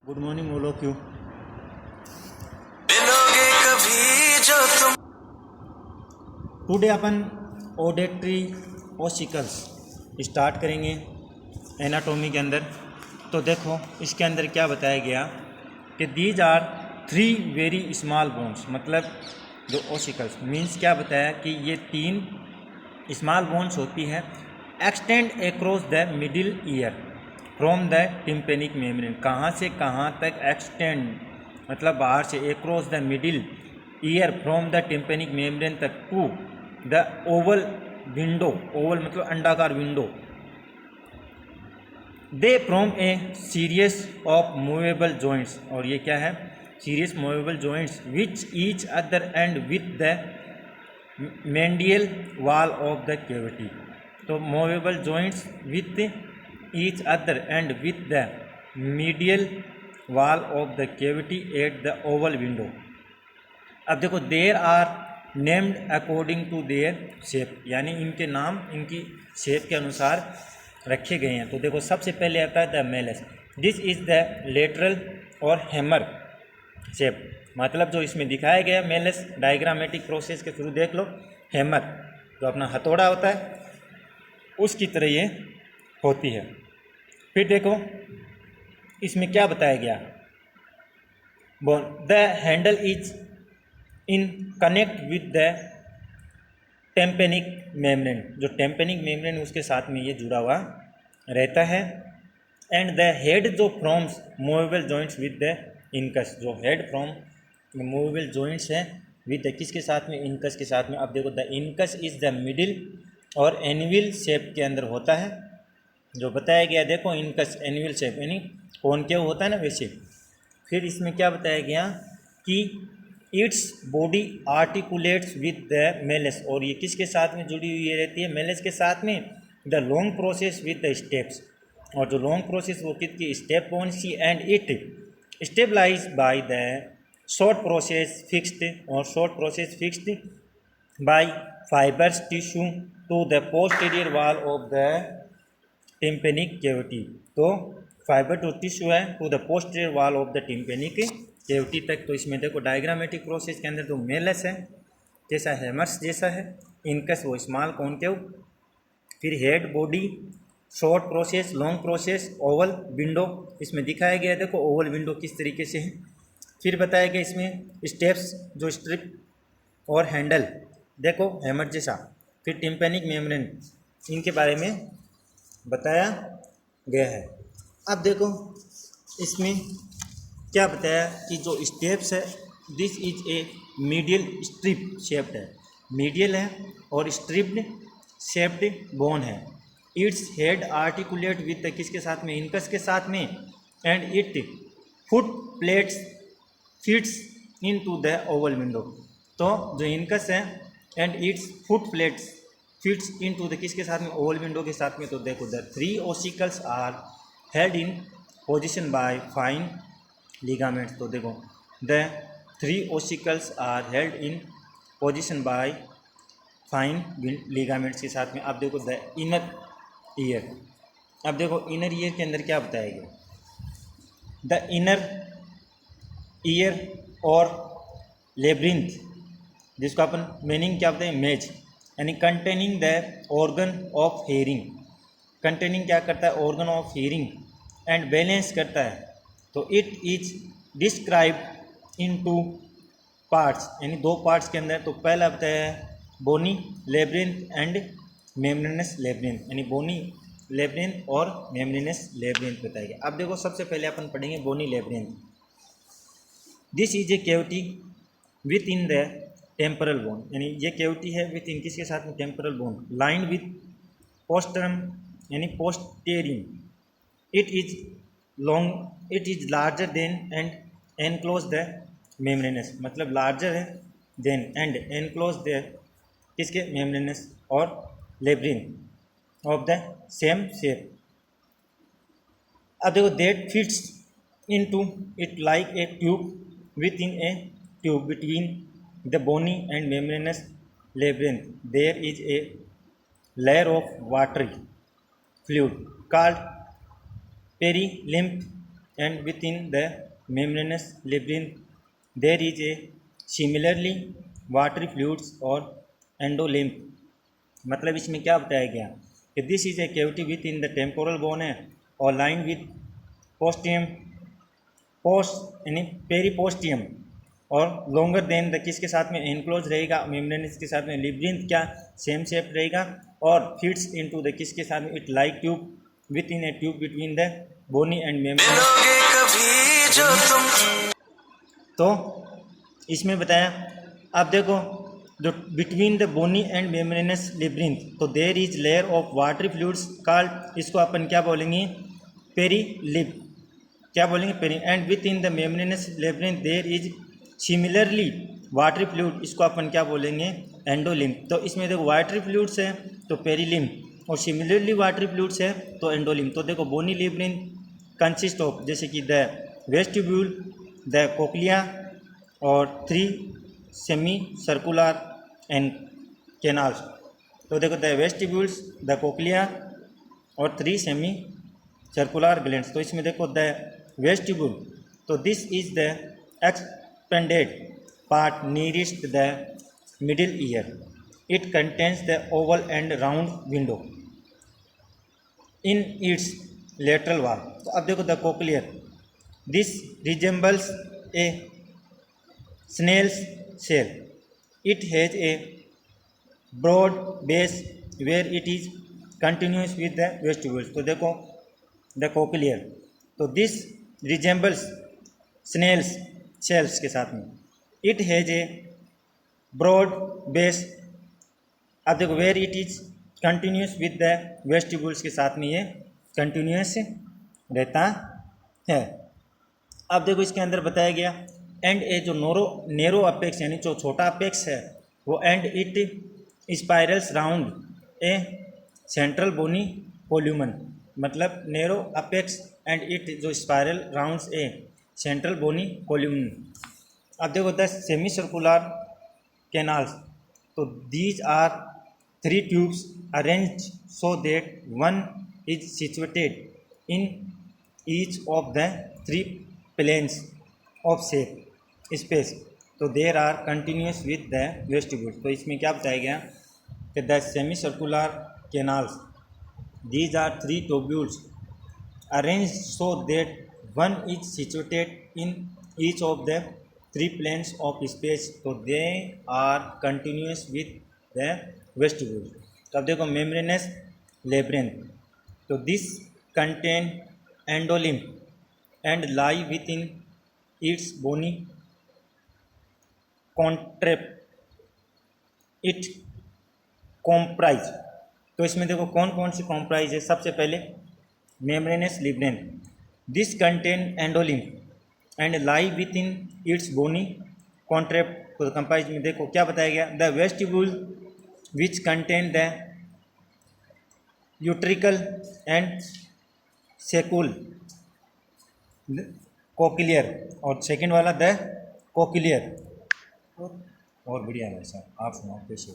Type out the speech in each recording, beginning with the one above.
Good morning बोलो क्यों। मिलोगे कभी जो तुम। टुडे अपन ऑडिटरी ओसिकल्स स्टार्ट करेंगे एनाटॉमी के अंदर। तो देखो इसके अंदर क्या बताया गया कि these are 3 very small bones, मतलब जो ओसिकल्स मीन्स क्या बताया कि ये 3 स्मॉल बोन्स होती है extend across the middle ear from the tympanic membrane. कहाँ से कहाँ तक एक्सटेंड, मतलब बाहर से across the middle ear from the tympanic membrane तक to the oval window. Oval मतलब अंडाकार window. They from a series of movable joints, और ये क्या है, series movable joints which each other and with the medial wall of the cavity. तो movable joints with each other and with the medial wall of the cavity at the oval window. अब देखो there are named according to their shape, यानी इनके नाम इनकी shape के अनुसार रखे गए हैं। तो देखो सबसे पहले आता है the Malus. This is the lateral और हैमर शेप, मतलब जो इसमें दिखाया गया मेलस डायग्रामेटिक प्रोसेस के थ्रू देख लो। हैमर जो अपना हथौड़ा होता है उसकी तरह ये होती है। फिर देखो इसमें क्या बताया गया, bone the handle is in connect with the tympanic membrane. जो टेम्पेनिक मेम्ब्रेन उसके साथ में ये जुड़ा हुआ रहता है। एंड द हेड जो firms movable joints with the incus, जो हेड फ्रॉम मूवेबल जॉइंट्स है विद द किसके साथ में, इनकस के साथ में। अब देखो the incus is the middle और एनविल शेप के अंदर होता है, जो बताया गया। देखो इनकस एनविल शेप यानी कॉनकेव होता है ना, वैसे। फिर इसमें क्या बताया गया कि its body articulates with the Malus, और ये किसके साथ में जुड़ी हुई रहती है, मेलस के साथ में। The long process with the stapes, और जो लॉन्ग प्रोसेस वो किसकी, स्टेप कौन सी, and it stabilize by the short process fixed, और short process fixed by fibres tissue to the posterior wall of the tympanic cavity. तो fibre जो tissue है to the posterior wall of the tympanic cavity तक। तो इसमें देखो diagrammatic process के अंदर जो मेलस है जैसा हैमर्स जैसा है, इनकस वो स्मॉल कॉनकेव, फिर head body short process long process Oval window इसमें दिखाया गया है। देखो ओवल विंडो किस तरीके से है। फिर बताया गया इसमें स्टेप्स जो स्ट्रिप और हैंडल देखो हैमर जैसा। फिर टिम्पेनिक मेम्ब्रेन इनके बारे में बताया गया है। अब देखो इसमें क्या बताया कि जो स्टेप्स है this is a medial strip shaped है, मीडियल है और स्ट्रिप्ड शेप्ड बोन है। इट्स हेड आर्टिकुलेट विद किसके साथ में, इनकस के साथ में। And it foot plates fits into the oval window. तो जो इनकस है and its foot plates fits into the किसके साथ में, ओवल विंडो के साथ में। तो देखो the 3 ossicles are held in position by fine ligaments. तो देखो the 3 ossicles are held in position by fine ligaments के साथ में। अब देखो द इनर ईयर। अब देखो इनर ईयर के अंदर क्या बताया गया, द इनर ईयर और लेब्रिंथ, जिसको अपन मीनिंग क्या बताएं, मेज, यानी containing the organ of hearing. Containing क्या करता है, organ of hearing, and balance करता है। तो it is describe in 2 parts, यानी 2 पार्ट्स के अंदर। तो पहला बताया है बोनी लेब्रिंथ एंड मेम्ब्रेनस लेब्रिंथ, यानी बोनी लेब्रिंथ और मेम्ब्रेनस लेब्रिंथ बताया गया। अब देखो सबसे पहले अपन पढ़ेंगे बोनी labyrinth. This is a cavity within the temporal bone, यानी ये कैविटी है विथ इन किसके साथ में, temporal bone, lined with periosteum यानी periosteum. It is long, it is larger than and enclose the membranous, मतलब लार्जर है than and enclose the किसके, मेम्ब्रेनस और labyrinth of the same shape. अब देखो that fits into it like a tube within a tube between the bony and membranous labyrinth there is a layer of watery fluid called perilymph and within the membranous labyrinth there is a similarly watery fluids or endolymph। मतलब इसमें क्या बताया गया कि this is a cavity within the temporal bone है और line with पोस्टियम post यानी पेरीपोस्टियम और लॉन्गर देन द किसके साथ में एनक्लोज रहेगा मेम्ब्रेनस के साथ में लिब्रिंथ क्या सेम शेप रहेगा और फिट्स इनटू द किसके साथ में it like tube within a tube between the bony and membrane. मिलोगे कभी जो तुम तो इसमें बताया अब देखो जो between the bony and membranous labyrinth तो there is layer of watery fluids called इसको अपन क्या बोलेंगे पेरीलिब क्या बोलेंगे peri and within the membranous labyrinth there is similarly watery fluid इसको अपन क्या बोलेंगे एंडोलिम्फ। तो इसमें देखो वाटरी फ्लूइड्स है तो पेरीलिम्फ और सिमिलरली वाटरी फ्लूइड्स है तो एंडोलिम्फ। तो देखो बोनी लिब्रिंथ कंसिस्ट ऑफ जैसे कि द वेस्टिब्यूल द कोक्लिया और 3 सेमी सर्कुलर एंड कैनाल्स। तो देखो द वेस्टिब्यूल्स द कोक्लिया और 3 सेमी सर्कुलर ग्लैंड्स। तो इसमें देखो द वेस्टिब्यूल तो this is the expanded part nearest the middle year it contains the Oval and round window in its lateral wall. तो अब देखो the cochlear this resembles A snail's shell it has a broad base where it is continuous with the vestibules। तो देखो the cochlear तो this resembles snails shells के साथ में it has a broad base. अब देखो where it is continuous with the vestibules के साथ में ये कंटिन्यूस रहता है। अब देखो इसके अंदर बताया गया एंड ए जो नेरो अपेक्स यानी जो छोटा अपेक्स है वो and it spirals round a central bony column. मतलब नेरो अपेक्स एंड इट जो spiral rounds a central bony column. अब देखो द सेमी सर्कुलर कैनाल्स तो these are 3 tubes arrange so that one is situated in each of the 3 planes of shape space. तो there are continuous with the vestibules. तो इसमें क्या बताया गया कि the semi circular canals these are 3 tubules arrange so that one is situated in each of the 3 planes of space. तो they are continuous with the vestibules. तो अब देखो मेम्ब्रेनस लेब्रिंथ तो this contain endolymph and lie within its bony counterpart it comprise. तो इसमें देखो कौन कौन सी कॉम्प्राइज है। सबसे पहले membranous labyrinth this contain endolymph and lie within its bony counterpart. तो कंप्राइज में देखो क्या बताया गया the vestibule which contain the utricle and saccule cochlear और सेकंड वाला द कोक्लियर। और बढ़िया है साहब आप सुनाओ कैसे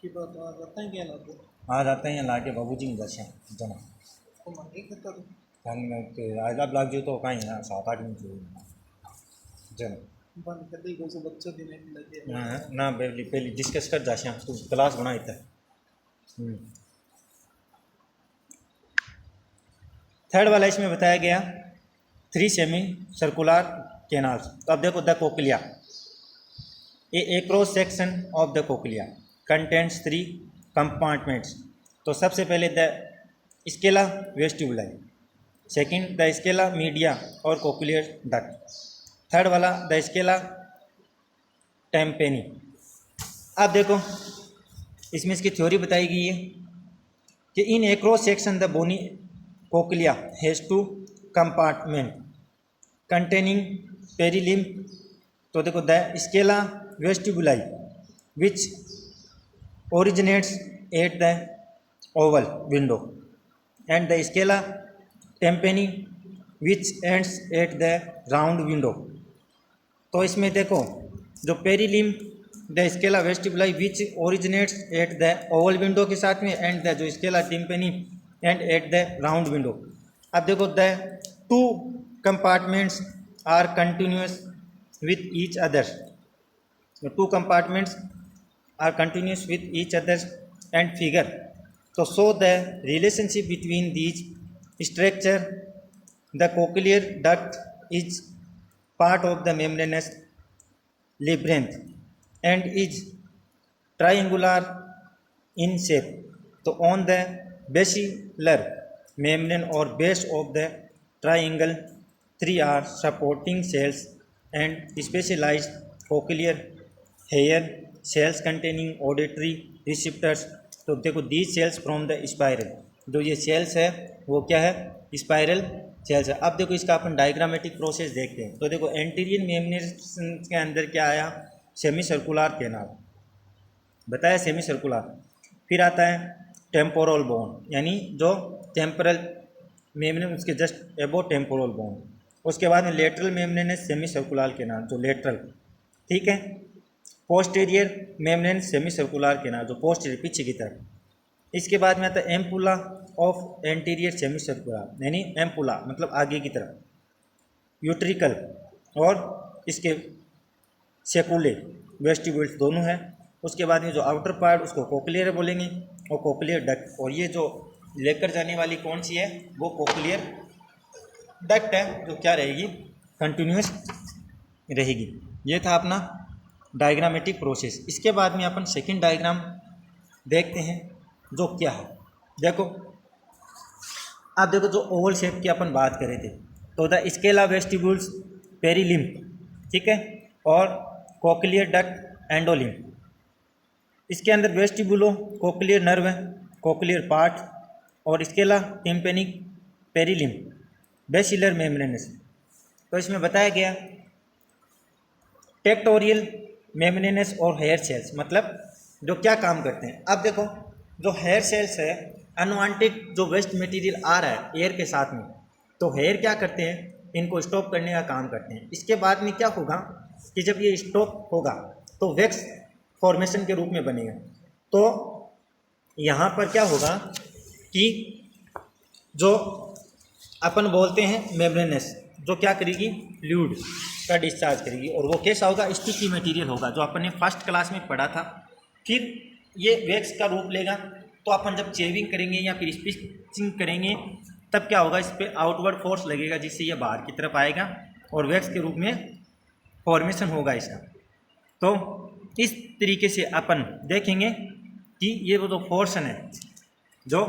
की बात आज आता है क्या लाते आज आते हैं ला के बाबू जी दर्शन जना तो मांगे करता तो खाने में के आज आप लाग जो तो कहीं है 7-8 दिन चाहिए जना बंद कर दी को से बच्चों दिन नहीं लगे ना पहले पहले डिस्कस कर जासे हम तो क्लास बना इतना। थर्ड वाला इसमें बताया गया 3 सेमी सर्कुलर कैनाल्स। तो अब देखो the cochlea a cross section of the cochlea contents 3 compartments. तो सबसे पहले the scala vestibuli second the scala media और कोक्लियर डक्ट थर्ड वाला द स्केला टेम्पेनी। अब देखो इसमें इसकी थ्योरी बताई गई है कि in a cross section the bony cochlea has 2 compartment containing perilymph. तो देखो the scala vestibuli which originates at the oval window and the scala tympani which ends at the round window। तो इसमें देखो जो perilymph the scala vestibuli which originates at the oval window के साथ में and the जो scala tympani and at the round window. अब देखो the 2 compartments are continuous with each other. The two compartments are continuous with each other and figure to show the relationship between these structure. The cochlear duct is part of the membranous labyrinth and is triangular in shape. So on the basilar membrane or base of the triangle, three are supporting cells and specialized cochlear hair cells containing auditory receptors. तो देखो these cells from the spiral, जो ये cells है वो क्या है, spiral sales है। अब देखो इसका अपन डायग्रामेटिक प्रोसेस देखते हैं। तो देखो एंटीरियर मेम्ब्रेन के अंदर क्या आया, सेमी सर्कुलर कैनाल बताया, सेमी सर्कुलर। फिर आता है टेम्पोरल बोन, यानी जो टेम्पोरल मेम्ब्रेन उसके जस्ट एबो टेम्पोरल बोन। उसके बाद में लेटरल मेम्ब्रेन है सेमी सर्कुलर कैनाल, जो लेटरल, ठीक है। Posterior membrane semi circular canal, जो पोस्टीरियर पीछे की तरफ। इसके बाद में आता है ampulla of anterior semi circular, यानी एम्पुला मतलब आगे की तरफ, यूट्रिकल और इसके सेकुले वेस्टिब्यूल्स दोनों है। उसके बाद में जो आउटर पार्ट उसको कोक्लियर बोलेंगे और कोक्लियर डक्ट। और ये जो लेकर जाने वाली कौन सी है, वो कोक्लियर डक्ट है, जो क्या रहेगी, कंटिन्यूस रहेगी। ये था अपना डायग्रामेटिक प्रोसेस। इसके बाद में अपन सेकंड डायग्राम देखते हैं, जो क्या है। देखो आप देखो, जो ओवल शेप की अपन बात कर रहे थे, तो द स्केला वेस्टिब्यूल्स पेरीलिम्फ, ठीक है, और कोक्लियर डक्ट एंडोलिम्फ। इसके अंदर वेस्टिबुलो कोक्लियर नर्व है, कोक्लियर पार्ट, और स्केला टिम्पेनिक पेरीलिम्फ बेसिलर मेम्ब्रेनस। तो इसमें बताया गया टेक्टोरियल मेम्ब्रेनस और हेयर सेल्स, मतलब जो क्या काम करते हैं। अब देखो जो हेयर सेल्स है, अनवांटेड जो वेस्ट मटेरियल आ रहा है एयर के साथ में, तो हेयर क्या करते हैं, इनको स्टॉप करने का काम करते हैं। इसके बाद में क्या होगा कि जब ये स्टॉप होगा तो वैक्स फॉर्मेशन के रूप में बनेगा। तो यहाँ पर क्या होगा कि जो अपन बोलते हैं मेम्ब्रेनस, जो क्या करेगी, फ्लूइड का डिस्चार्ज करेगी, और वो कैसा होगा, स्टिकी मटेरियल होगा, जो अपन ने फर्स्ट क्लास में पढ़ा था। फिर ये वैक्स का रूप लेगा, तो अपन जब चेविंग करेंगे या फिर स्टिचिंग करेंगे, तब क्या होगा, इस पर आउटवर्ड फोर्स लगेगा, जिससे ये बाहर की तरफ आएगा और वैक्स के रूप में फॉर्मेशन होगा इसका। तो इस तरीके से अपन देखेंगे कि ये वो जो पोर्शन है, जो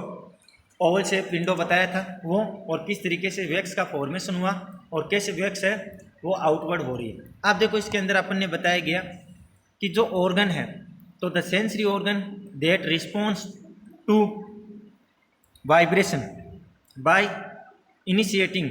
ओवल शेप विंडो बताया था वो, और किस तरीके से वैक्स का फॉर्मेशन हुआ और कैसे वैक्स है वो आउटवर्ड हो रही है। आप देखो इसके अंदर अपन ने बताया गया कि जो ऑर्गन है, तो the sensory organ that response to vibration by initiating